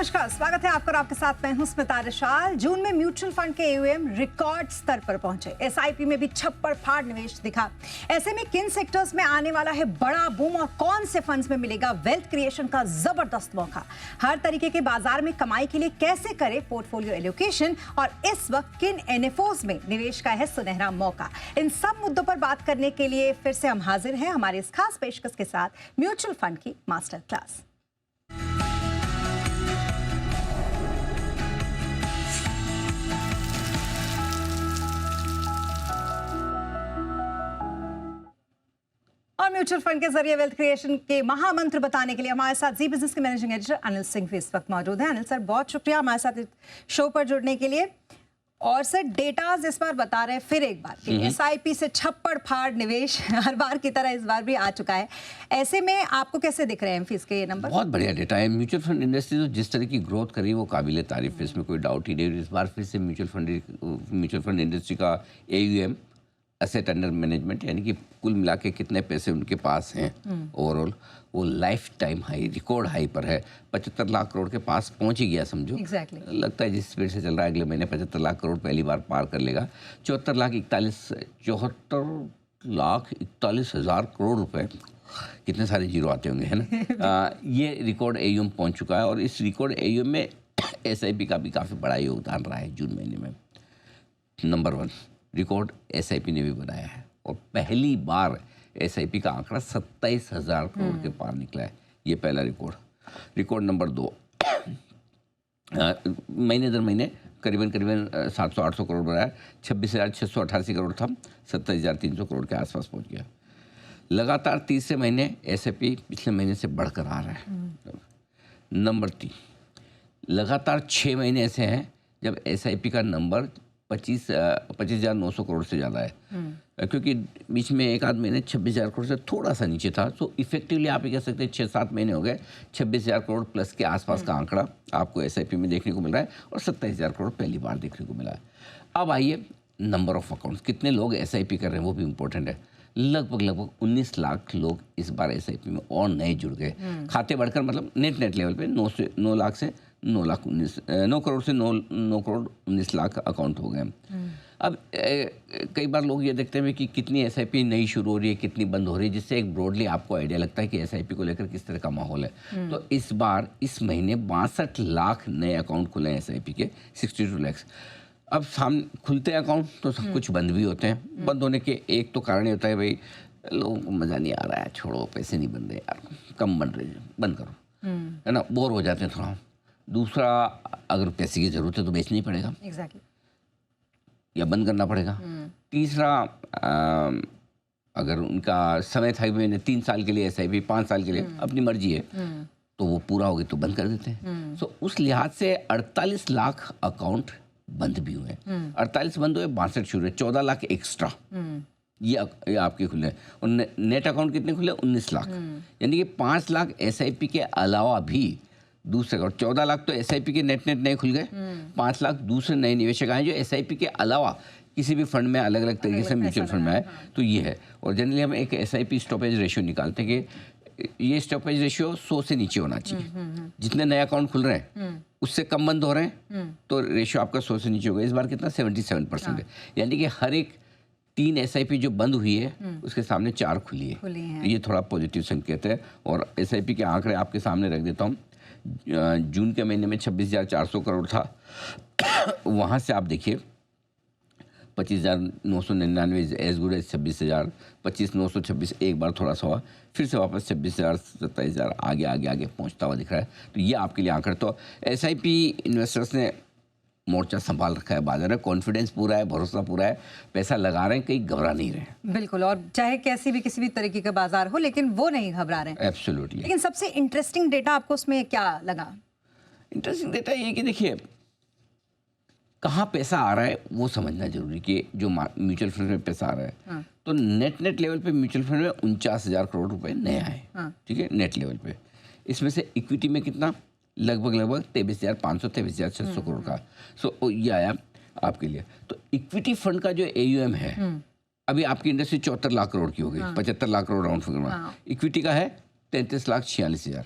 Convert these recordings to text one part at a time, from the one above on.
नमस्कार, स्वागत है आपका और आपके साथ मैं हूं स्मिता रिशाल। जून में म्यूचुअल फंड के एयूएम रिकॉर्ड स्तर पर पहुंचे। एसआईपी में भी छप्पड़ फाड़ निवेश दिखा। ऐसे में किन सेक्टर्स में आने वाला है बड़ा बूम और कौन से फंड्स में मिलेगा वेल्थ क्रिएशन का जबरदस्त मौका? हर तरीके के बाजार में कमाई के लिए कैसे करे पोर्टफोलियो एलोकेशन और इस वक्त किन एनएफओज में निवेश का है सुनहरा मौका? इन सब मुद्दों पर बात करने के लिए फिर से हम हाजिर हैं हमारे इस खास पेशकश के साथ, म्यूचुअल फंड की मास्टर क्लास। और म्यूचुअल फंड के जरिए वेल्थ क्रिएशन के महामंत्र बताने के लिए हमारे साथ जी बिजनेस के मैनेजिंग एडिटर अनिल सिंह भी इस वक्त मौजूद हैं। अनिल सर, बहुत शुक्रिया हमारे साथ शो पर जुड़ने के लिए। और सर, डेटाज इस बार बता रहे हैं फिर एक बार कि एसआईपी से छप्पड़ फाड़ निवेश हर बार की तरह इस बार भी आ चुका है। ऐसे में आपको कैसे दिख रहे हैं फीस के ये नंबर? बहुत बढ़िया डेटा है। म्यूचुअल फंड इंडस्ट्री तो जिस तरह की ग्रोथ करी वो काबिल तारीफ है, इसमें कोई डाउट ही नहीं। इस बार फिर से म्यूचुअल फंड इंडस्ट्री का एयूएम, एसेट अंडर मैनेजमेंट, यानी कि कुल मिला के कितने पैसे उनके पास हैं ओवरऑल, वो life time high, record high पर है। 75 लाख करोड़ के पास पहुंच ही गया समझो। लगता है जिस स्पीड से चल रहा है अगले महीने 75 लाख करोड़ पहली बार पार कर लेगा। 74 लाख 41 हज़ार करोड़ रुपए, कितने सारे जीरो आते होंगे, है ना। ये रिकॉर्ड एयूएम पहुंच चुका है और इस रिकॉर्ड एयूएम में एसआईपी का भी काफ़ी बड़ा योगदान रहा है जून महीने में। नंबर 1 रिकॉर्ड एसआईपी ने भी बनाया है और पहली बार एसआईपी का आंकड़ा 27,000 करोड़ के पार निकला है। ये पहला रिकॉर्ड नंबर 2, महीने दर महीने करीबन 700-800 करोड़ बढ़ा है। 26,688 करोड़ था, 27,300 करोड़ के आसपास पहुंच गया। लगातार तीसरे महीने एसआईपी पिछले महीने से बढ़कर आ रहा है। नंबर 3, लगातार 6 महीने ऐसे हैं जब एसआईपी का नंबर 25,900 करोड़ से ज़्यादा है, क्योंकि बीच में एक आध महीने 26,000 करोड़ से थोड़ा सा नीचे था। तो इफेक्टिवली आप ये कह सकते हैं 6-7 महीने हो गए 26,000 करोड़ प्लस के आसपास का आंकड़ा आपको एसआईपी में देखने को मिल रहा है और 27,000 करोड़ पहली बार देखने को मिला है। अब आइए नंबर ऑफ अकाउंट्स, कितने लोग एसआईपी कर रहे हैं वो भी इम्पोर्टेंट है। लगभग 19 लाख लोग इस बार एसआईपी में और नए जुड़ गए। खाते बढ़कर, मतलब नेट लेवल पे 9 लाख से 9 करोड़ से 9 करोड़ 19 लाख अकाउंट हो गए। अब कई बार लोग ये देखते हैं कि कितनी एसआईपी नई शुरू हो रही है, कितनी बंद हो रही है, जिससे एक ब्रॉडली आपको आइडिया लगता है कि एसआईपी को लेकर किस तरह का माहौल है। तो इस बार इस महीने 62 लाख नए अकाउंट खुले हैं एसआईपी के, 62 लैक्स। अब सामने खुलते हैं अकाउंट तो सब कुछ बंद भी होते हैं। बंद होने के एक तो कारण होता है, भाई लोगों को मज़ा नहीं आ रहा है, छोड़ो पैसे नहीं बन रहे यार, कम बन रहे, बंद करो, है ना, बोर हो जाते हैं थोड़ा। दूसरा, अगर पैसे की ज़रूरत है तो बेचना ही पड़ेगा, या बंद करना पड़ेगा। तीसरा, अगर उनका समय था कि मैंने 3 साल के लिए एसआईपी, 5 साल के लिए, अपनी मर्जी है, तो वो पूरा हो गया तो बंद कर देते हैं। सो उस लिहाज से 48 लाख अकाउंट बंद भी हुए। 48 बंद हुए, 62 शुरू है, 14 लाख एक्स्ट्रा ये आपके खुले हैं। और नेट अकाउंट कितने खुले? 19 लाख। यानी कि 5 लाख एसआईपी के अलावा भी दूसरे अकाउंट, 14 लाख तो एसआईपी के नेट नए खुल गए, 5 लाख दूसरे नए निवेशक आए जो एसआईपी के अलावा किसी भी फंड में अलग अलग तरीके से म्यूचुअल फंड में आए। तो ये है। और जनरली हम एक एसआईपी स्टॉपेज रेशियो निकालते हैं कि ये स्टॉपेज रेशियो 100 से नीचे होना चाहिए। जितने नए अकाउंट खुल रहे हैं उससे कम बंद हो रहे हैं तो रेशियो आपका 100 से नीचे होगा। इस बार कितना? 77% है। यानी कि हर एक 3 एसआईपी जो बंद हुई है उसके सामने 4 खुली है। तो ये थोड़ा पॉजिटिव संकेत है। और एसआईपी के आंकड़े आपके सामने रख देता हूँ। जून के महीने में 26,400 करोड़ था, वहाँ से आप देखिए 25,999 एज गुड एज 26,000, 25,926 एक बार थोड़ा सा हुआ, फिर से वापस 26,000, 27,000 आगे पहुँचता हुआ दिख रहा है। तो ये आपके लिए आंकड़े। तो एसआईपी इन्वेस्टर्स ने मोर्चा संभाल रखा है, बाजार में कॉन्फिडेंस पूरा है, भरोसा पूरा है, पैसा लगा रहे हैं, कहीं घबरा नहीं रहे हैं। बिल्कुल, और चाहे किसी भी तरीके का बाजार हो, लेकिन वो नहीं घबरा रहे हैं। एब्सोल्युटली। लेकिन सबसे इंटरेस्टिंग डेटा आपको उसमें क्या लगा? इंटरेस्टिंग डेटा ये कि देखिए कहाँ पैसा आ रहा है वो समझना जरूरी, कि जो म्यूचुअल फंड में पैसा आ रहा है। तो नेट लेवल पे म्यूचुअल फंड में 49,000 करोड़ रुपए नए आए, ठीक है, नेट लेवल पे। इसमें से इक्विटी में कितना? लगभग 23,500 23,600 करोड़ का। सो ये आया आपके लिए। तो इक्विटी फंड का जो एयूएम है, अभी आपकी इंडस्ट्री 74 लाख करोड़ की हो गई, 75 लाख करोड़ राउंड फिगर में। इक्विटी का है 33,46,000।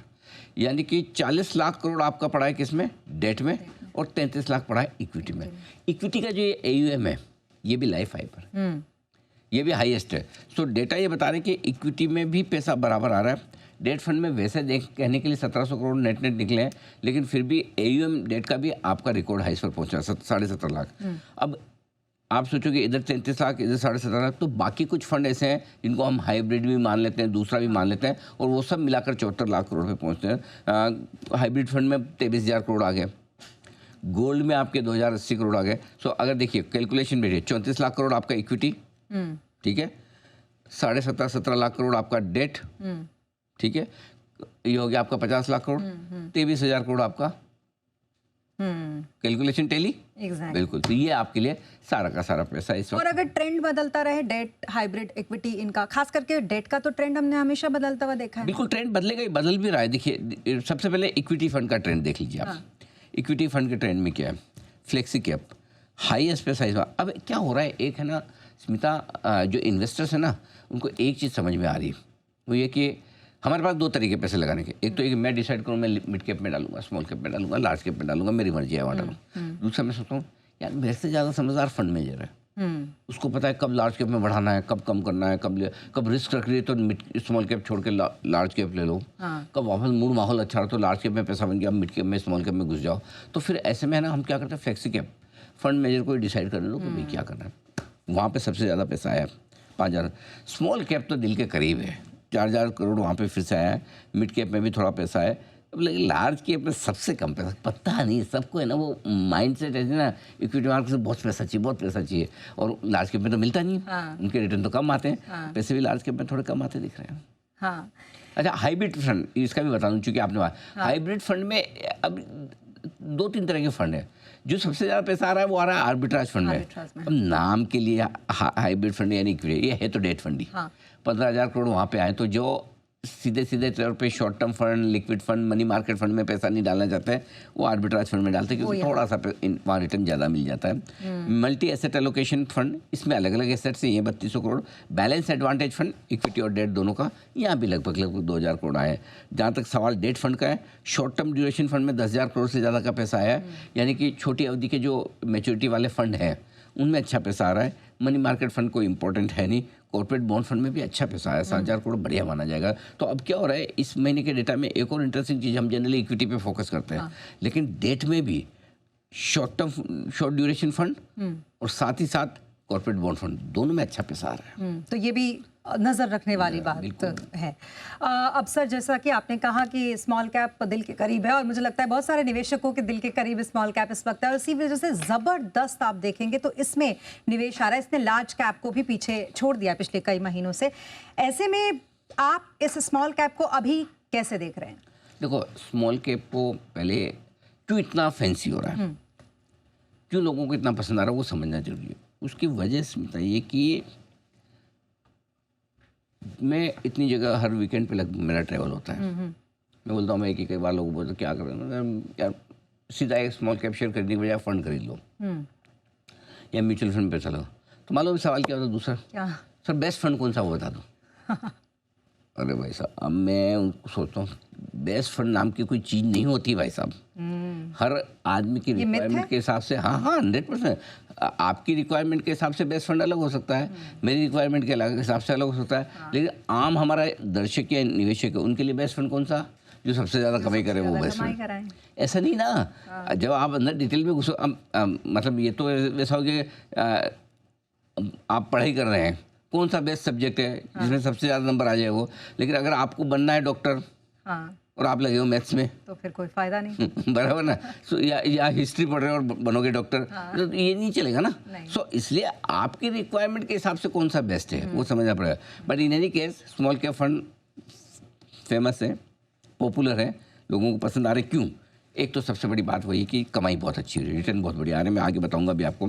यानी कि 40 लाख करोड़ आपका पड़ा है किसमें, डेट में, और 33 लाख पड़ा है इक्विटी में। इक्विटी का जो ये AUM है ये भी लाइफ हाई पर, ये भी हाईएस्ट है। सो डेटा ये बता रहे हैं कि इक्विटी में भी पैसा बराबर आ रहा है। डेट फंड में वैसे देख कहने के लिए 1700 करोड़ नेट निकले हैं, लेकिन फिर भी AUM डेट का भी आपका रिकॉर्ड हाइस पर पहुंचा 17.5 लाख। अब आप सोचोगे इधर 33 लाख, इधर 17.5 लाख, तो बाकी कुछ फंड ऐसे हैं जिनको हम हाइब्रिड भी मान लेते हैं, दूसरा भी मान लेते हैं, और वो सब मिलाकर 74 लाख करोड़ पे पहुंचते हैं। हाइब्रिड फंड में 23,000 करोड़ आ गए, गोल्ड में आपके 2080 करोड़ आ गए। सो अगर देखिए कैलकुलेशन में 34 लाख करोड़ आपका इक्विटी, ठीक है, 17.5 लाख करोड़ आपका डेट, ठीक है, ये हो गया आपका 50 लाख करोड़, 23,000 करोड़ आपका कैलकुलेशन टेली। बिल्कुल, तो ये आपके लिए सारा का सारा पैसा इस वक्त। और अगर ट्रेंड बदलता रहे डेट, हाइब्रिड, इक्विटी, इनका खास करके डेट का तो ट्रेंड हमने हमेशा बदलता हुआ देखा है। बिल्कुल, ट्रेंड बदलेगा ही, बदल भी रहा है। देखिए सबसे पहले इक्विटी फंड का ट्रेंड देख लीजिए आप। इक्विटी फंड के ट्रेंड में क्या है, फ्लेक्सी कैप हाईएस्ट पैसा इस बार। अब क्या हो रहा है, एक है ना स्मिता, जो इन्वेस्टर्स है ना, उनको एक चीज़ समझ में आ रही है, वो ये कि हमारे पास 2 तरीके पैसे लगाने के। एक तो एक मैं डिसाइड करूँ मैं मिड कैप में डालूंगा, स्मॉल कैप में डालूंगा, लार्ज कैप में डालूंगा, मेरी मर्जी है वहाँ डालूँ। दूसरा मैं सोचता हूँ यार मेरे से ज़्यादा समझदार फंड मैनेजर है, उसको पता है कब लार्ज कैप में बढ़ाना है, कब कम करना है, कब रिस्क रख रही है तो स्मॉल कैप छोड़ के लार्ज कैप ले लो, कब वापस मूड माहौल अच्छा रहा तो लार्ज कैप में पैसा बन गया, मिड कैप में, स्मॉल कैप में घुस जाओ। तो फिर ऐसे में ना हम क्या करते हैं, फ्लेक्सी कैप फंड मैनेजर को डिसाइड कर लो कि भाई क्या करना है, वहाँ पे सबसे ज़्यादा पैसा है 5,000। स्मॉल कैप तो दिल के करीब है, 4,000 करोड़ वहाँ पे फिर से आया है। मिड कैप में भी थोड़ा पैसा है, लेकिन लार्ज कैप में सबसे कम पैसा। पता नहीं, सबको है ना वो माइंड सेट है ना, इक्विटी मार्केट से बहुत पैसा चाहिए, बहुत पैसा चाहिए, और लार्ज कैप में तो मिलता नहीं। उनके रिटर्न तो कम आते हैं, पैसे भी लार्ज कैप में थोड़े कम आते दिख रहे हैं। अच्छा, हाइब्रिड फंड, इसका भी बता दूँ चूँकि आपने हाइब्रिड फंड में अब 2-3 तरह के फंड है। जो सबसे ज़्यादा पैसा आ रहा है वो आ रहा है आर्बिट्राज फंड में। अब नाम के लिए हाइब्रिड फंड यानी इक्विटी, ये है तो डेट फंड ही। 15,000 करोड़ वहाँ पे आए, तो जो सीधे तौर पे short term fund, liquid fund, money market fund में पैसा नहीं डालना चाहते हैं, वो आर्बिट्राज फंड में डालते हैं क्योंकि थोड़ा सा वहाँ रिटर्न ज़्यादा मिल जाता है। मल्टी एसेट एलोकेशन फंड, इसमें अलग अलग एसेट्स हैं, ये 3200 crore. Balance advantage fund, equity और डेट दोनों का, यहाँ भी लगभग 2,000 करोड़ आए। जहाँ तक सवाल डेट फंड का है, शॉर्ट टर्म ड्यूरेशन फंड में 10,000 करोड़ से ज़्यादा का पैसा आया है, यानी कि छोटी अवधि के जो मैच्योरिटी वाले फंड हैं उनमें अच्छा पैसा आ रहा है। मनी मार्केट फंड कोई इंपॉर्टेंट है नहीं। कॉर्पोरेट बॉन्ड फंड में भी अच्छा पैसा आया, 7,000 करोड़, बढ़िया माना जाएगा। तो अब क्या हो रहा है इस महीने के डेटा में, एक और इंटरेस्टिंग चीज़, हम जनरली इक्विटी पे फोकस करते हैं, लेकिन डेट में भी शॉर्ट ड्यूरेशन फंड और साथ ही साथ कॉर्पोरेट बॉन्ड फंड, दोनों में अच्छा पैसा आ रहा है। तो ये भी नज़र रखने वाली बात है। अब सर, जैसा कि आपने कहा कि स्मॉल कैप दिल के करीब है, और मुझे लगता है बहुत सारे निवेशकों के दिल के करीब स्मॉल कैप इस वक्त है, और इसी वजह से ज़बरदस्त आप देखेंगे तो इसमें निवेश आ रहा है। इसने लार्ज कैप को भी पीछे छोड़ दिया पिछले कई महीनों से। ऐसे में आप इस स्मॉल कैप को अभी कैसे देख रहे हैं? देखो, स्मॉल कैप को पहले क्यों इतना फैंसी हो रहा है, क्यों लोगों को इतना पसंद आ रहा है, वो समझना जरूरी है। उसकी वजह से बताइए कि मैं इतनी जगह हर वीकेंड पे मेरा ट्रैवल होता है। मैं बोलता हूँ, मैं कई बार लोगों को बोलता हूँ क्या कर रहे हैं यार, सीधा एक स्मॉल कैप शेयर खरीदने के बजाय फंड खरीद लो या म्यूचुअल फंड पे चलो। तो मालूम सवाल क्या होता दूसरा, सर बेस्ट फंड कौन सा वो बता दो। अरे भाई साहब, अब मैं उनको सोचता हूँ बेस्ट फंड नाम की कोई चीज़ नहीं होती भाई साहब। हर आदमी की रिक्वायरमेंट के हिसाब से, हाँ 100%, आपकी रिक्वायरमेंट के हिसाब से बेस्ट फंड अलग हो सकता है, मेरी रिक्वायरमेंट के हिसाब से अलग हो सकता है। लेकिन आम हमारा दर्शक या निवेशक है, उनके लिए बेस्ट फंड कौन सा, जो सबसे ज़्यादा कमाई करे वो बेस्ट फंड। ऐसा नहीं ना, जब आप अंदर डिटेल में घुसो, मतलब ये तो ऐसा हो कि आप पढ़ाई कर रहे हैं, कौन सा बेस्ट सब्जेक्ट है जिसमें सबसे ज़्यादा नंबर आ जाए वो। लेकिन अगर आपको बनना है डॉक्टर और आप लगे हो मैथ्स में, तो फिर कोई फायदा नहीं। बराबर ना। सो या हिस्ट्री पढ़ रहे हो और बनोगे डॉक्टर, तो ये नहीं चलेगा ना। सो इसलिए आपकी रिक्वायरमेंट के हिसाब से कौन सा बेस्ट है वो समझना पड़ेगा। But in any case small cap fund famous है, पॉपुलर है, लोगों को पसंद आ रहे। क्यों? एक तो सबसे बड़ी बात वही कि कमाई बहुत अच्छी है, रिटर्न बहुत बढ़िया आ रहे हैं। मैं आगे बताऊंगा भी आपको।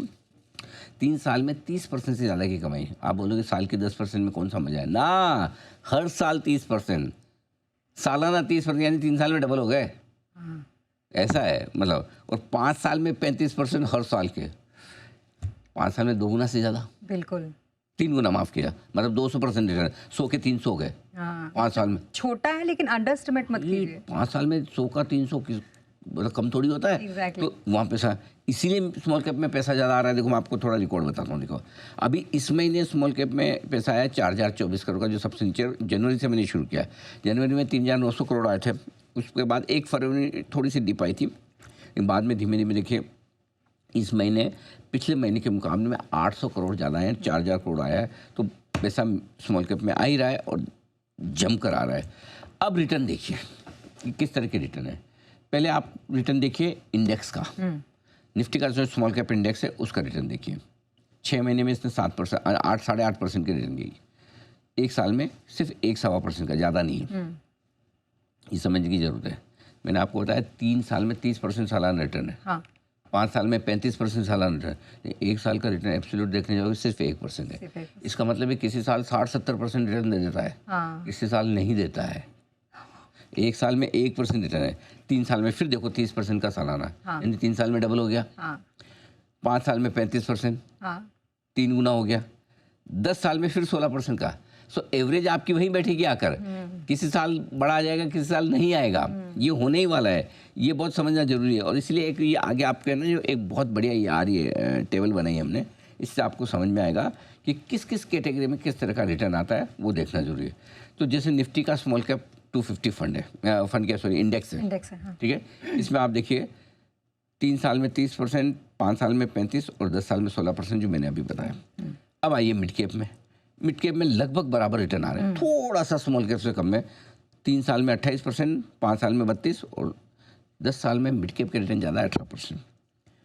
3 साल में 30% से ज़्यादा की कमाई। आप बोलोगे साल के 10% में कौन सा मजा है ना, हर साल 30%, सालाना 30%, यानी 3 साल में डबल हो गए। ऐसा है मतलब। और 5 साल में 35% हर साल के, 5 साल में 2 गुना से ज़्यादा। बिल्कुल। 3 गुना माफ किया, मतलब 200% रिटर्न, 100 के 300 गए हाँ 5 साल में। छोटा है लेकिन अंडर एस्टिमेट मत ये कीजिए। 5 साल में 100 का 300 की मतलब कम थोड़ी होता है। Exactly. तो वहाँ पैसा, इसीलिए स्मॉल कैप में पैसा ज़्यादा आ रहा है। देखो मैं आपको थोड़ा रिकॉर्ड बताता हूँ। देखो अभी इस महीने स्मॉल कैप में पैसा आया 4024 करोड़ का, जो सबसे नीचे जनवरी से मैंने शुरू किया। जनवरी में 3900 करोड़ आए थे, उसके बाद 1 फरवरी थोड़ी सी डिप आई थी, लेकिन बाद में धीमे धीमे देखिए इस महीने पिछले महीने के मुकाबले में 800 करोड़ ज़्यादा है, 4000 करोड़ आया है। तो पैसा स्मॉल कैप में आ ही रहा है और जम कर आ रहा है। अब रिटर्न देखिए कि किस तरह के रिटर्न है। पहले आप रिटर्न देखिए इंडेक्स का, निफ्टी का जो स्मॉल कैप इंडेक्स है उसका रिटर्न देखिए। 6 महीने में इसने 7%, 8-8.5% की रिटर्न दी। 1 साल में सिर्फ 1-1.25% का, ज़्यादा नहीं है। ये समझने की ज़रूरत है। मैंने आपको बताया 3 साल में 30% सालाना रिटर्न है, हाँ 5 साल में 35% सालाना रिटर्न, 1 साल का रिटर्न एब्सोल्यूट देखने जाओगे सिर्फ 1% है। सिर्फ 1%। इसका मतलब है किसी साल 60-70% रिटर्न दे देता है, हाँ किसी साल नहीं देता है। 1 साल में 1% रिटर्न है, 3 साल में फिर देखो 30% का सालाना, हाँ। यानी 3 साल में डबल हो गया। हाँ 5 साल में 35%, हाँ 3 गुना हो गया। 10 साल में फिर 16% का। सो एवरेज आपकी वहीं बैठेगी आकर, किसी साल बड़ा आ जाएगा, किसी साल नहीं आएगा। ये होने ही वाला है, ये बहुत समझना जरूरी है। और इसलिए एक ये आगे आपके ना जो एक बहुत बढ़िया ये आ रही है टेबल बनाई है हमने, इससे आपको समझ में आएगा कि किस किस कैटेगरी में किस तरह का रिटर्न आता है, वो देखना जरूरी है। तो जैसे निफ्टी का स्मॉल कैप 250 फंड है, फंड क्या सॉरी इंडेक्स है, इंडेक्स है। हाँ ठीक है। इसमें आप देखिए 3 साल में 30%, 5 साल में 35% और 10 साल में 16%, जो मैंने अभी बताया। अब आइए मिड कैप में। मिड कैप में लगभग बराबर रिटर्न आ रहे हैं, थोड़ा सा स्मॉल कैप से कम में। 3 साल में 28%, 5 साल में 32% और 10 साल में मिड कैप के रिटर्न ज़्यादा है, 18%।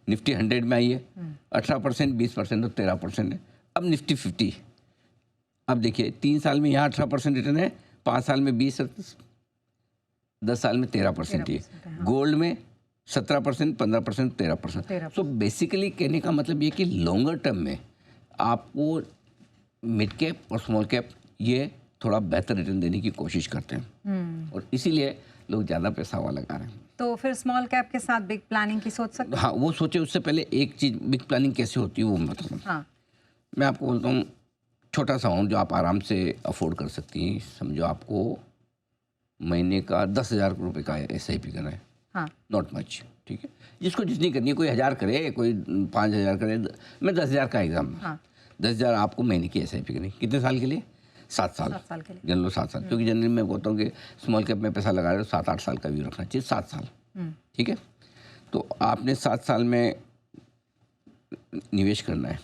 निफ्टी 100 में आई है 18%, 20% और 13% है। अब निफ्टी 50, अब देखिए 3 साल में यहाँ 18% रिटर्न है, 5 साल में 20, 10 साल में 13% ही है। गोल्ड में 17%, 15%, 13%। सो बेसिकली कहने का मतलब ये कि लॉन्गर टर्म में आपको मिड कैप और स्मॉल कैप ये थोड़ा बेहतर रिटर्न देने की कोशिश करते हैं, और इसीलिए लोग ज़्यादा पैसा हुआ लगा रहे हैं। तो फिर स्मॉल कैप के साथ बिग प्लानिंग की सोच सकते हैं? हाँ, वो सोचे उससे पहले एक चीज़, बिग प्लानिंग कैसे होती है वो मैं बताता हूँ। हाँ मैं आपको बोलता हूँ छोटा सा अमाउंट जो आप आराम से अफोर्ड कर सकती हैं। समझो आपको महीने का 10,000 रुपये का SIP करना है, हाँ नॉट मच, ठीक है। जिसको जितनी करनी है, कोई 1000 करे, कोई 5000 करे, मैं 10,000 का एग्जाम, हाँ 10,000 आपको महीने की SIP करनी। कितने साल के लिए? 7 साल। 7 साल के लिए। जन लो 7 साल, क्योंकि जनरली मैं बोलता हूँ कि स्मॉल कैप में पैसा लगा रहे हो 7-8 साल का व्यू रखना चाहिए, 7 साल, ठीक है। तो आपने 7 साल में निवेश करना है,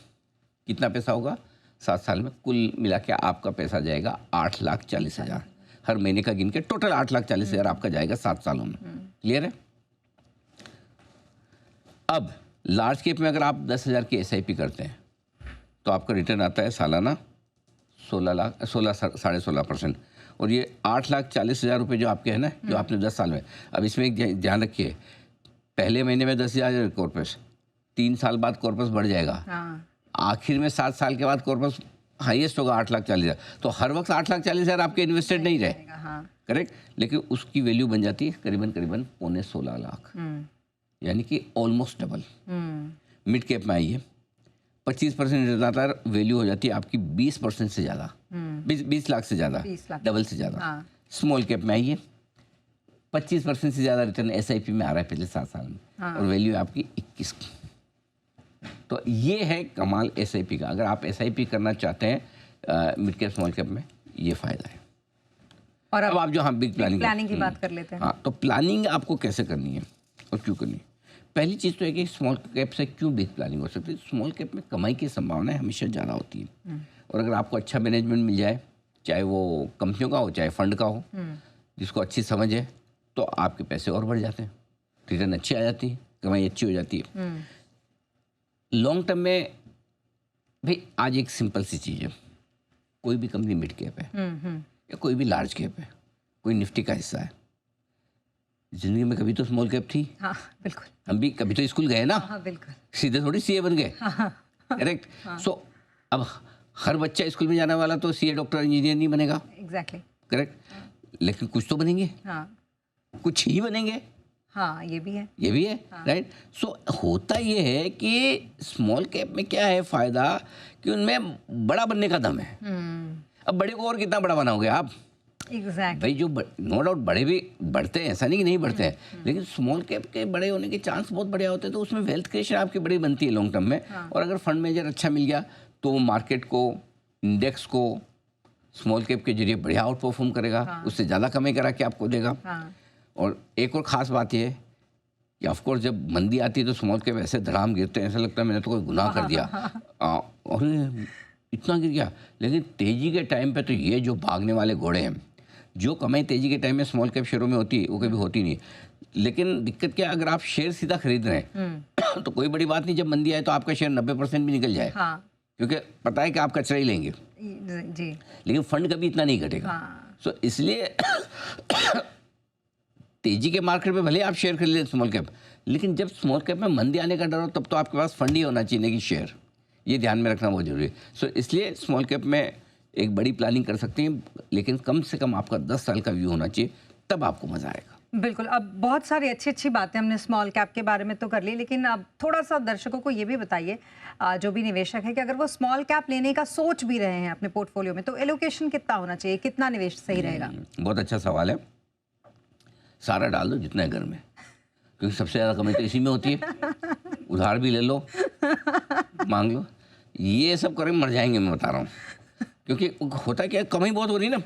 कितना पैसा होगा 7 साल में? कुल मिला के आपका पैसा जाएगा 8,40,000 हर महीने का गिन के, टोटल 8,40,000 आपका जाएगा 7 सालों में। क्लियर है? अब लार्ज कैप में अगर आप 10,000 की SIP करते हैं तो आपका रिटर्न आता है सालाना 16.5%। और ये 8,40,000 रुपये जो आपके हैं ना, जो आपने 10 साल में, अब इसमें एक ध्यान रखिए, पहले महीने में 10,000 कॉर्पस, 3 साल बाद कॉर्पस बढ़ जाएगा, हाँ आखिर में 7 साल के बाद कॉर्पस हाईएस्ट होगा 8,40,000। तो हर वक्त 8,40,000 आपके इन्वेस्टेड नहीं रहे, हाँ करेक्ट, लेकिन उसकी वैल्यू बन जाती है करीबन 16.25 लाख, यानी कि ऑलमोस्ट डबल। मिड कैप में आइए 25% ज़्यादा वैल्यू हो जाती है आपकी 20% से ज़्यादा, 20 लाख से ज़्यादा, 20 लाख, डबल से ज़्यादा। हाँ। स्मॉल कैप में आइए 25% से ज़्यादा रिटर्न SIP में आ रहा है पिछले 7 साल में, हाँ। और वैल्यू है आपकी 21 की। तो ये है कमाल SIP का। अगर आप SIP करना चाहते हैं मिड कैप स्मॉल कैप में, ये फ़ायदा है। और अब आप जो हाँ बिग प्लानिंग की बात कर लेते हैं। हाँ, तो प्लानिंग आपको कैसे करनी है और क्यों करनी है? पहली चीज़ तो है कि स्मॉल कैप से क्यों बिग प्लानिंग हो सकती है। स्मॉल कैप में कमाई की संभावनाएं हमेशा ज़्यादा होती है, और अगर आपको अच्छा मैनेजमेंट मिल जाए, चाहे वो कंपनियों का हो चाहे फंड का हो, जिसको अच्छी समझ है, तो आपके पैसे और बढ़ जाते हैं, रिटर्न अच्छी आ जाती है, कमाई अच्छी हो जाती है। लॉन्ग टर्म में भाई आज एक सिंपल सी चीज़ है, कोई भी कंपनी मिड कैप है या कोई भी लार्ज कैप है, कोई निफ्टी का हिस्सा है, जिंदगी में कभी तो स्मॉल कैप थी। हाँ बिल्कुल, हम भी कभी तो स्कूल गए ना, हाँ बिल्कुल, सीधे थोड़ी CA बन गए, करेक्ट। सो अब हर बच्चा स्कूल में जाने वाला तो CA डॉक्टर इंजीनियर नहीं बनेगा, एग्जैक्टली, करेक्ट, लेकिन कुछ तो बनेंगे, हाँ कुछ ही बनेंगे, हाँ, ये भी है। ये भी है, राइट। सो होता ये है कि स्मॉल कैप में क्या है फायदा कि उनमें बड़ा बनने का दम है। अब बड़े को और कितना बड़ा बनाओगे आप? एग्जैक्ट। भाई जो नो डाउट बड़े भी बढ़ते हैं, ऐसा नहीं कि नहीं बढ़ते हैं, लेकिन स्मॉल कैप के बड़े होने के चांस बहुत बढ़िया होते हैं, तो उसमें वेल्थ क्रिएशन आपकी बड़ी बनती है लॉन्ग टर्म में। और अगर फंड मैनेजर अच्छा मिल गया तो मार्केट को, इंडेक्स को स्मॉल कैप के जरिए बढ़िया आउट परफॉर्म करेगा, उससे ज़्यादा कमाई करा के आपको देगा। और एक और ख़ास बात ये है कि ऑफकोर्स जब मंदी आती है तो स्मॉल कैप ऐसे धड़ाम गिरते हैं, ऐसा लगता है मैंने तो कोई गुनाह कर दिया और इतना गिर गया। लेकिन तेज़ी के टाइम पे तो ये जो भागने वाले घोड़े हैं, जो कमाई तेज़ी के टाइम में स्मॉल कैप शेयरों में होती है वो कभी होती नहीं। लेकिन दिक्कत क्या है, अगर आप शेयर सीधा खरीद रहे हैं तो कोई बड़ी बात नहीं, जब मंदी आए तो आपका शेयर 90% भी निकल जाए, क्योंकि पता है कि आप कचरा ही लेंगे जी। लेकिन फंड कभी इतना नहीं घटेगा। सो इसलिए तेजी के मार्केट में भले आप शेयर खरीद लें स्मॉल कैप, लेकिन जब स्मॉल कैप में मंदी आने का डर हो तब तो आपके पास फंड ही होना चाहिए कि शेयर। ये ध्यान में रखना बहुत जरूरी है। सो इसलिए स्मॉल कैप में एक बड़ी प्लानिंग कर सकते हैं, लेकिन कम से कम आपका 10 साल का व्यू होना चाहिए, तब आपको मजा आएगा। बिल्कुल। अब बहुत सारी अच्छी बातें हमने स्मॉल कैप के बारे में तो कर ली, लेकिन अब थोड़ा सा दर्शकों को ये भी बताइए, जो भी निवेशक है, कि अगर वो स्मॉल कैप लेने का सोच भी रहे हैं अपने पोर्टफोलियो में, तो एलोकेशन कितना होना चाहिए, कितना निवेश सही रहेगा? बहुत अच्छा सवाल है। सारा डाल दो जितना है घर में, क्योंकि सबसे ज़्यादा कमाई तो इसी में होती है। उधार भी ले लो, मांग लो, ये सब करें मर जाएंगे, मैं बता रहा हूँ। क्योंकि होता क्या है, कमाई बहुत हो रही है ना।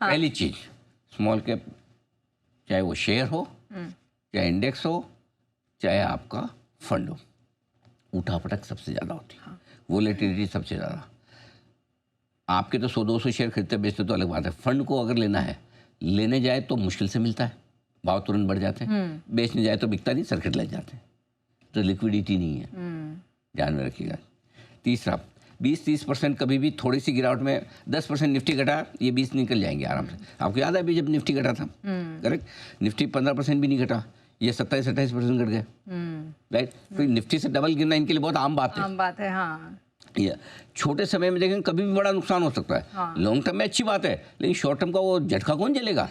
पहली चीज़, स्मॉल कैप चाहे वो शेयर हो, चाहे इंडेक्स हो, चाहे आपका फंड हो, उठापटक सबसे ज़्यादा होती है, वोलेटिलिटी सबसे ज़्यादा। आपके तो 100-200 शेयर खरीदते बेचते तो अलग बात है, फंड को अगर लेना है, लेने जाए तो मुश्किल से मिलता है, भाव तुरंत बढ़ जाते हैं, बेचने जाए तो बिकता नहीं, सर्किट लग जाते हैं, तो लिक्विडिटी नहीं है, ध्यान में रखिएगा। तीसरा, 20-30% कभी भी थोड़ी सी गिरावट में 10% निफ्टी घटा, ये 20 निकल जाएंगे आराम से। आपको याद है अभी जब निफ्टी घटा था, करेक्ट, निफ्टी 15% भी नहीं घटा, ये 27-28% घट गए, राइट। तो निफ्टी से डबल गिरना इनके लिए बहुत आम बात है। आम बात है, हाँ। ये छोटे समय में देखें कभी भी बड़ा नुकसान हो सकता है। लॉन्ग टर्म में अच्छी बात है, लेकिन शॉर्ट टर्म का वो झटका कौन झेलेगा?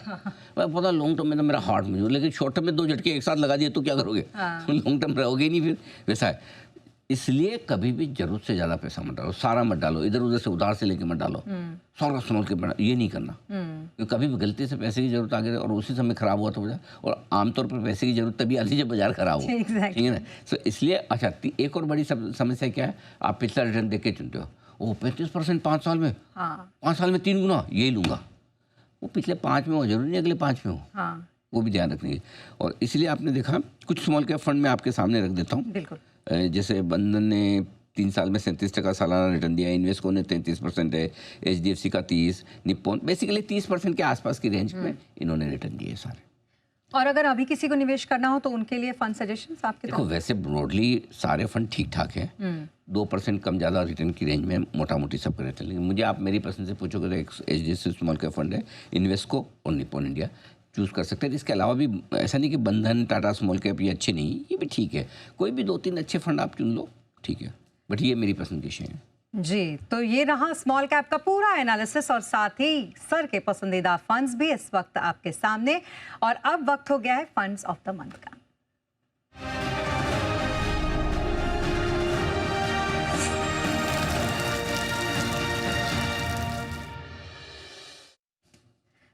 मैं पता लॉन्ग टर्म में तो मेरा हार्ट में, लेकिन शॉर्ट टर्म में 2 झटके एक साथ लगा दिए तो क्या करोगे? लॉन्ग टर्म रहोगे ही नहीं फिर, वैसा है। इसलिए कभी भी जरूरत से ज़्यादा पैसा मत डालो, सारा मत डालो, इधर उधर से उधार से लेके मत डालो, सारा संभाल के मत, ये नहीं करना। क्योंकि कभी भी गलती से पैसे की जरूरत आ गई और उसी समय खराब हुआ तो बाजार, और आमतौर पर पैसे की जरूरत तभी आती है जब बाजार खराब हो, ठीक है ना। सो इसलिए अच्छा, एक और बड़ी समस्या क्या है, आप पिछला रिटर्न देख के चुनते हो, वो 35% 5 साल में, 5 साल में 3 गुना ये लूँगा, वो पिछले 5 में हो, जरूरी नहीं अगले 5 में हो, वो भी ध्यान रखनी है। और इसलिए आपने देखा कुछ स्मॉल कैप फंड में आपके सामने रख देता हूँ। बिल्कुल। जैसे बंधन ने 3 साल में 37% सालाना रिटर्न दिया, इन्वेस्को ने 33% है, HDFC का 30, निप्पॉन बेसिकली 30% के आसपास की रेंज में इन्होंने रिटर्न दिए सारे। और अगर अभी किसी को निवेश करना हो तो उनके लिए फंड सजेशंस आपके? देखो वैसे ब्रॉडली सारे फंड ठीक ठाक हैं, 2% कम ज़्यादा रिटर्न की रेंज में मोटा मोटी सब रहते हैं, लेकिन मुझे आप मेरी पसंद से पूछोगे तो एक HDFC स्मॉल कैप फंड है, इन्वेस्को और निप्पॉन इंडिया चूज़ कर सकते हैं। इसके अलावा भी ऐसा नहीं कि बंधन, टाटा स्मॉल कैप ये अच्छे नहीं, ये भी ठीक है, कोई भी 2-3 अच्छे फंड आप चुन लो, ठीक है, बट ये मेरी पसंद की शेयर है। जी, तो ये रहा स्मॉल कैप का पूरा एनालिसिस और साथ ही सर के पसंदीदा फंड्स भी इस वक्त आपके सामने। और अब वक्त हो गया है फंड्स ऑफ द मंथ का।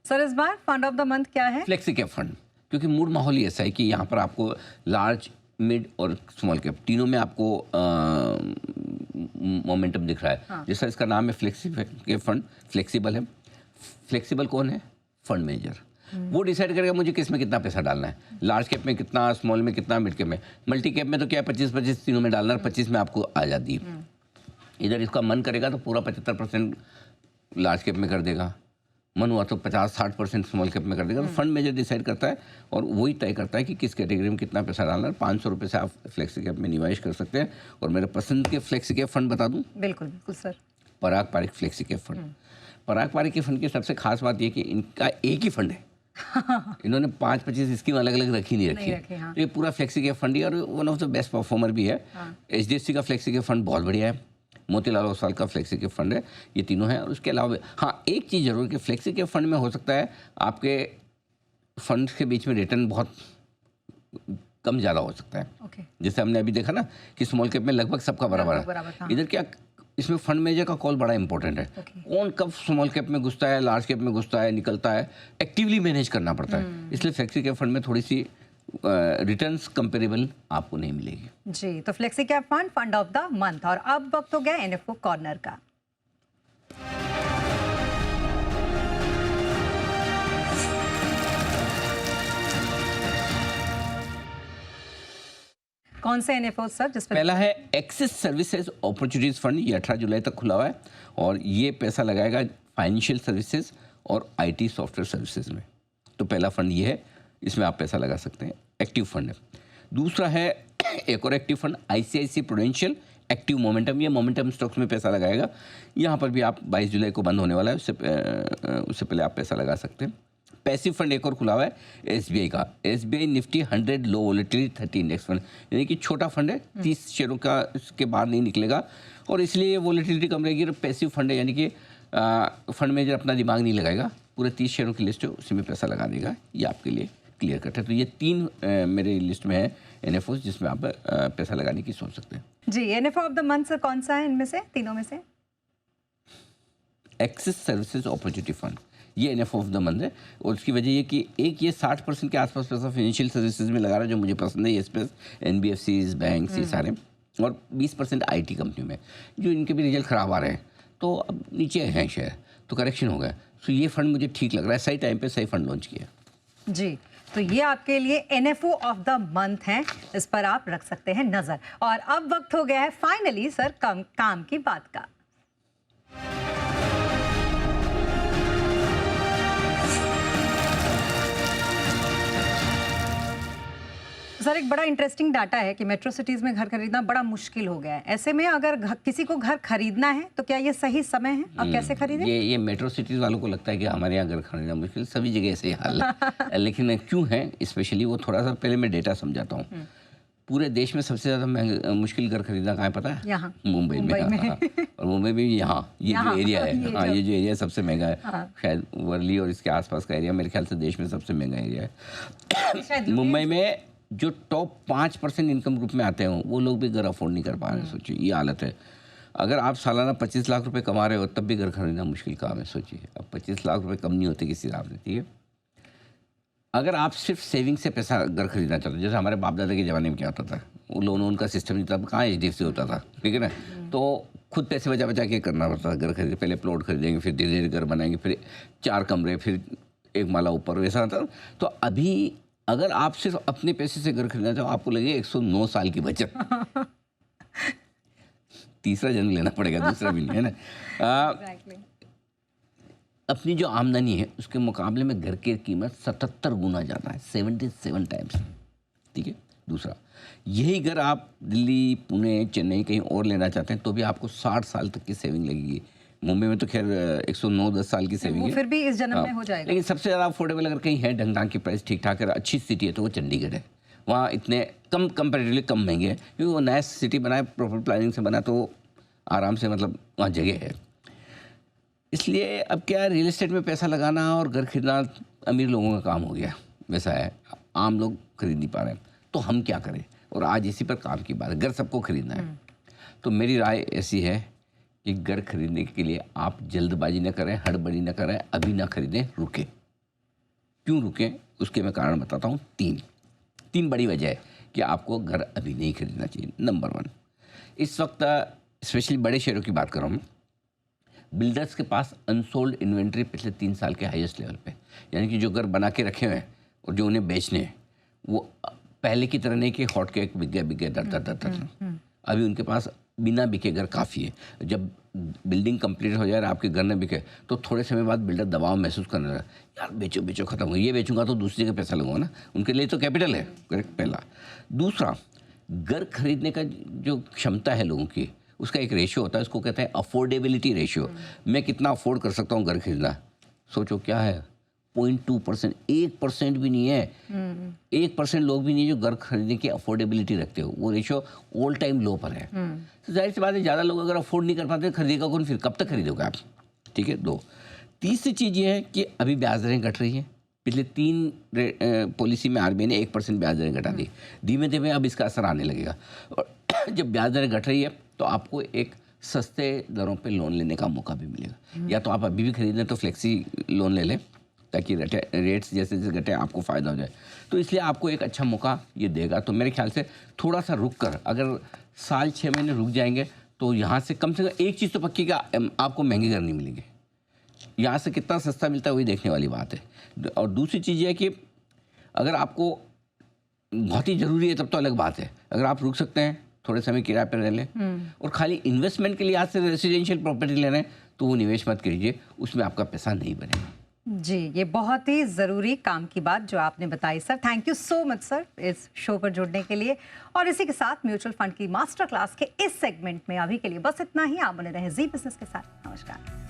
सर इस बार फंड ऑफ द मंथ क्या है? फ्लेक्सी कैप फंड, क्योंकि मूड माहौल ही ऐसा है कि यहाँ पर आपको लार्ज, मिड और स्मॉल कैप तीनों में आपको मोमेंटम दिख रहा है। जैसा इसका नाम है फ्लेक्सी कैप फंड, फ्लेक्सिबल है। फ्लेक्सिबल कौन है? फंड मैनेजर, वो डिसाइड करेगा मुझे किस में कितना पैसा डालना है, लार्ज कैप में कितना, स्मॉल में कितना, मिड कैप में। मल्टी कैप में तो क्या है 25-25 तीनों में डालना है, 25 में आपको आ जाती है। इधर इसका मन करेगा तो पूरा 75% लार्ज कैप में कर देगा, मन हुआ तो 50-60% स्मॉल कैप में कर देगा। तो फंड मैनेजर डिसाइड करता है और वही तय करता है कि किस कैटेगरी में कितना पैसा डालना है। 500 रुपये से आप फ्लेक्सी कैप में निवेश कर सकते हैं। और मेरे पसंद के फ्लेक्सी कैप फंड बता दूं? बिल्कुल बिल्कुल सर। पराग पारिक फ्लेक्सी कैप फंड। पराग पारिक के फंड की सबसे खास बात यह कि इनका एक ही फंड है, इन्होंने 5-25 स्कीम अलग अलग रखी नहीं रखी है। हाँ। तो ये पूरा फ्लेक्सी कैप फंड ही और one of the best performer भी है। HDFC का फ्लेक्सी कैप फंड बहुत बढ़िया है, मोतीलाल ओसवाल का फ्लेक्सी कैप फंड है, ये तीनों हैं। और उसके अलावा हाँ एक चीज़ जरूर कि फ्लेक्सी कैप फंड में हो सकता है आपके फंड के बीच में रिटर्न बहुत कम ज़्यादा हो सकता है। ओके। जैसे हमने अभी देखा ना कि स्मॉल कैप में लगभग सबका बराबर बराबर, हाँ। है। इधर क्या, इसमें फंड मैनेजर का कॉल बड़ा इंपॉर्टेंट है। कौन कब स्मॉल कैप में घुसता है, लार्ज कैप में घुसता है, निकलता है, एक्टिवली मैनेज करना पड़ता है। इसलिए फ्लेक्सी कैप फंड में थोड़ी सी रिटर्न्स कंपेरेबल आपको नहीं मिलेगी। जी, तो flexi cap fund fund of the month. और अब वक्त हो गया एनएफओ कॉर्नर का। कौन से एनएफओ सर जिस पर? पहला है एक्सिस सर्विसेज अपॉर्चुनिटीज फंड, ये 18 जुलाई तक खुला हुआ है और ये पैसा लगाएगा फाइनेंशियल सर्विसेज और आईटी सॉफ्टवेयर सर्विसेज में। तो पहला फंड ये है, इसमें आप पैसा लगा सकते हैं, एक्टिव फंड है। दूसरा है एक और active fund ICICI Prudential active momentum, ये मोमेंटम स्टॉक्स में पैसा लगाएगा। यहाँ पर भी आप 22 जुलाई को बंद होने वाला है, उससे पहले आप पैसा लगा सकते हैं। पैसिव फंड एक और खुला हुआ है एसबीआई का, एसबीआई निफ्टी 100 लो वोलेटिलिटी 30 इंडेक्स फंड, यानी कि छोटा फंड है, 30 शेयरों का इसके बाहर नहीं निकलेगा और इसलिए वोलेटिलिटी कम रहेगी। और पैसिव फंड है, यानी कि फंड मैनेजर अपना दिमाग नहीं लगाएगा, पूरे 30 शेयरों की लिस्ट है उसी में पैसा लगा देगा। ये आपके लिए क्लियर कट है। तो ये 3 मेरे लिस्ट में है एनएफओ जिसमें आप पैसा लगाने की सोच सकते हैं। जी, NFO of the month sir कौन सा है इनमें से, तीनों में से? एक्सिस सर्विसेज अपॉर्चुनिटी फंड, ये एनएफओ ऑफ द मंथ है और उसकी वजह ये कि एक ये 60% के आसपास पैसा फाइनेंशियल सर्विसेज में लगा रहा है, जो मुझे पसंद है, ये एनबीएफसीज, बैंक, ये सारे, और 20% आईटी कंपनी में, जो इनके भी रिजल्ट खराब आ रहे हैं, तो अब नीचे हैं शेयर, तो करेक्शन हो गया। तो ये फंड मुझे ठीक लग रहा है, सही टाइम पे सही फंड लॉन्च किया। जी, तो ये आपके लिए एनएफओ ऑफ द मंथ है, इस पर आप रख सकते हैं नजर। और अब वक्त हो गया है फाइनली सर काम की बात का। सर, एक बड़ा इंटरेस्टिंग डाटा है कि मेट्रो सिटीज में घर खरीदना बड़ा मुश्किल हो गया है। ऐसे में अगर किसी को घर खरीदना है तो क्या ये सही समय है और कैसे खरीदें? ये मेट्रो सिटीज वालों को लगता है कि हमारे यहाँ घर खरीदना मुश्किल, सभी जगह ऐसे ही हाल है। लेकिन क्यों है स्पेशली, वो थोड़ा सा पहले मैं डेटा समझाता हूँ। पूरे देश में सबसे ज़्यादा मुश्किल घर खरीदना कहाँ है पता है? यहाँ मुंबई में। और मुंबई में यहाँ ये जो एरिया है, ये जो एरिया सबसे महंगा है। शायद वर्ली और इसके आसपास का एरिया मेरे ख्याल से देश में सबसे महंगा एरिया है। मुंबई में जो टॉप 5% इनकम ग्रुप में आते हैं वो लोग भी घर अफोर्ड नहीं कर पा रहे हैं। सोचिए ये हालत है। अगर आप सालाना 25 लाख रुपए कमा रहे हो तब भी घर खरीदना मुश्किल काम है। सोचिए अब 25 लाख रुपए कम नहीं होते किसी हिसाब से, ठीक है। अगर आप सिर्फ सेविंग से पैसा घर खरीदना चाहते हो, जैसे हमारे बाप दादा के ज़माने में क्या होता था, वो लोन का सिस्टम नहीं था, कहाँ HDFC होता था, ठीक है ना। तो खुद पैसे बचा बचा के करना पड़ता था घर खरीदे। पहले प्लॉट खरीदेंगे, फिर धीरे धीरे घर बनाएंगे, फिर 4 कमरे, फिर 1 माला ऊपर, वैसा होता। तो अभी अगर आप सिर्फ अपने पैसे से घर खरीदना चाहो, आपको लगेगा 109 साल की बचत। तीसरा जन्म लेना पड़ेगा, दूसरा भी नहीं, है ना। अपनी जो आमदनी है उसके मुकाबले में घर की कीमत 77 गुना ज़्यादा है, 77 टाइम्स, ठीक है। दूसरा, यही घर आप दिल्ली, पुणे, चेन्नई कहीं और लेना चाहते हैं तो भी आपको 60 साल तक की सेविंग लगेगी। मुंबई में तो खैर 109-10 साल की सेविंग है, फिर भी इस जन्म में हो जाएगा। लेकिन सबसे ज़्यादा अफोर्डेबल अगर कहीं है, ढंग ढंग की प्राइस ठीक ठाक है, अच्छी सिटी है, तो वो चंडीगढ़ है। वहाँ इतने कंपेरेटिवली कम महंगे हैं, क्योंकि वो नया सिटी बना है, प्रॉपर प्लानिंग से बना, तो आराम से मतलब वहाँ जगह है। इसलिए अब क्या, रियल एस्टेट में पैसा लगाना और घर खरीदना अमीर लोगों का काम हो गया, वैसा है। आम लोग खरीद नहीं पा रहे हैं, तो हम क्या करें। और आज इसी पर काम की बात है, घर सबको खरीदना है। तो मेरी राय ऐसी है कि घर खरीदने के लिए आप जल्दबाजी न करें, हड़बड़ी न करें, अभी ना खरीदें, रुकें। क्यों रुकें उसके मैं कारण बताता हूँ। 3 बड़ी वजह है कि आपको घर अभी नहीं खरीदना चाहिए। नंबर 1, इस वक्त स्पेशली बड़े शहरों की बात कर रहा हूँ, बिल्डर्स के पास अनसोल्ड इन्वेंट्री पिछले 3 साल के हाईएस्ट लेवल पे, यानी कि जो घर बना के रखे हुए हैं और जो उन्हें बेचने हैं, वो पहले की तरह नहीं कि हॉट केक बिक गया दर। अभी उनके पास बिना बिके घर काफ़ी है। जब बिल्डिंग कंप्लीट हो जाए और आपके घर न बिके तो थोड़े समय बाद बिल्डर दबाव महसूस करने लगा, यार बेचो खत्म हो, ये बेचूंगा तो दूसरी जगह पैसा लगूंगा ना, उनके लिए तो कैपिटल है, करेक्ट, पहला। दूसरा, घर खरीदने का जो क्षमता है लोगों की, उसका एक रेशियो होता है, उसको कहते हैं अफोर्डेबिलिटी रेशियो। मैं कितना अफोर्ड कर सकता हूँ घर खरीदना। सोचो क्या है, 0.2%, 1% भी नहीं है। 1% लोग भी नहीं जो घर खरीदने की अफोर्डेबिलिटी रखते हो। वो रेशियो ऑल टाइम लो पर है। तो जाहिर सी बात है, ज़्यादा लोग अगर अफोर्ड नहीं कर पाते खरीदेगा कौन, फिर कब तक खरीदोगे आप, ठीक है। 2, तीसरी चीज़ ये है कि अभी ब्याज दरें घट रही हैं, पिछले 3 पॉलिसी में आरबीआई ने 1% ब्याज दरें घटा दी। धीमे धीमे अब इसका असर आने लगेगा और जब ब्याज दरें घट रही है तो आपको एक सस्ते दरों पे लोन लेने का मौका भी मिलेगा। या तो आप अभी भी खरीदें तो फ्लेक्सी लोन ले लें ताकि रेट्स जैसे जैसे घटे आपको फ़ायदा हो जाए। तो इसलिए आपको एक अच्छा मौका ये देगा। तो मेरे ख्याल से थोड़ा सा रुक कर अगर साल 6 महीने रुक जाएंगे तो यहाँ से कम एक चीज़ तो पक्की का आपको महंगी घर नहीं मिलेंगे। यहाँ से कितना सस्ता मिलता है वही देखने वाली बात है। और दूसरी चीज़ ये है कि अगर आपको बहुत ही ज़रूरी है तब तो अलग बात है। अगर आप रुक सकते हैं थोड़े समय किराए पर रह लें और खाली इन्वेस्टमेंट के लिए आज से रेसिडेंशियल प्रॉपर्टी ले रहे हैं तो वो निवेश मत कीजिए, उसमें आपका पैसा नहीं बनेगा। जी, ये बहुत ही ज़रूरी काम की बात जो आपने बताई sir. Thank you so much sir इस शो पर जुड़ने के लिए। और इसी के साथ म्यूचुअल फंड की मास्टर क्लास के इस सेगमेंट में अभी के लिए बस इतना ही। आप बने रहे जी बिजनेस के साथ। नमस्कार।